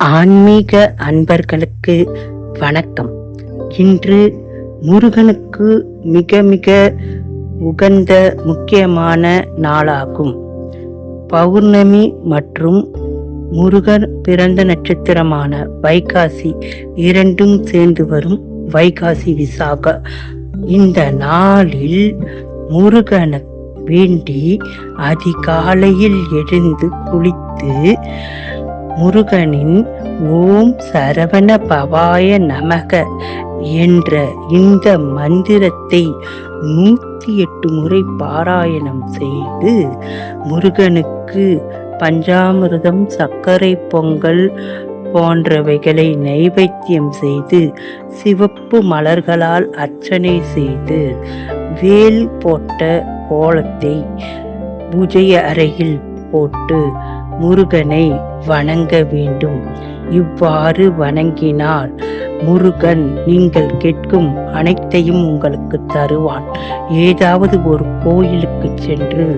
ஆன்மீக அன்பர்களுக்கு வணக்கம். இன்று முருகனுக்கு மிக மிக உகந்த முக்கியமான நாளாகும். பௌர்ணமி மற்றும் முருகன் பிறந்த நட்சத்திரமான வைகாசி இரண்டும் சேர்ந்து வரும் வைகாசி விசாக. இந்த நாளில் முருகனை வேண்டி அதிகாலையில் எழுந்து குளித்து முருகனின் ஓம் சரவண பவாய நமக என்ற இந்த மந்திரத்தை 108 முறை பாராயணம் செய்து முருகனுக்கு பஞ்சாமிர்தம், சர்க்கரை பொங்கல் போன்றவைகளை நைவேத்தியம் செய்து சிவப்பு மலர்களால் அர்ச்சனை செய்து வேல் போட்ட கோலத்தை பூஜை அறையில் போட்டு முருகனை வணங்க வேண்டும். இவ்வாறு வணங்கினால் முருகன் நீங்கள் கேட்கும் அனைத்தையும் உங்களுக்கு தருவான். ஏதாவது ஒரு கோயிலுக்கு சென்று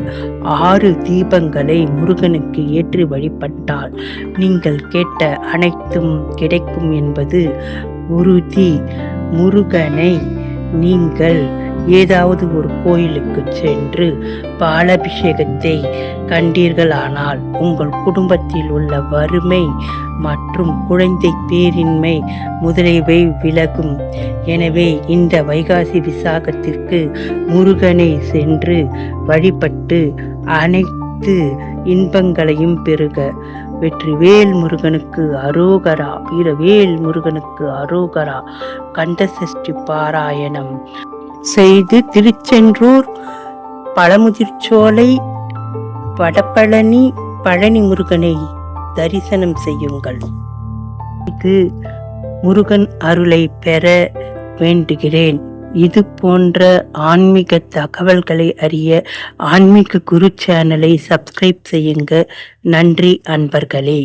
6 தீபங்களை முருகனுக்கு ஏற்றி வழிபட்டால் நீங்கள் கேட்ட அனைத்தும் கிடைக்கும் என்பது உறுதி. முருகனை நீங்கள் ஏதாவது ஒரு கோயிலுக்கு சென்று பாலாபிஷேகத்தை கண்டீர்களானால் உங்கள் குடும்பத்தில் உள்ள வறுமை மற்றும் குழந்தை பேரின்மை முதலியவை விலகும். எனவே இந்த வைகாசி விசாகத்திற்கு முருகனை சென்று வழிபட்டு அனைத்து இன்பங்களையும் பெறுக. வெற்றிவேல் முருகனுக்கு அரோகரா, வீரவேல் முருகனுக்கு அரோகரா. கந்தசஷ்டி பாராயணம் செய்து திருச்செந்தூர், பழமுதிர்ச்சோலை, வடபழனி, பழனி முருகனை தரிசனம் செய்யுங்கள். இது முருகன் அருளை பெற வேண்டுகிறேன். இது போன்ற ஆன்மீக தகவல்களை அறிய ஆன்மீக குரு சேனலை சப்ஸ்கிரைப் செய்யுங்க. நன்றி அன்பர்களே.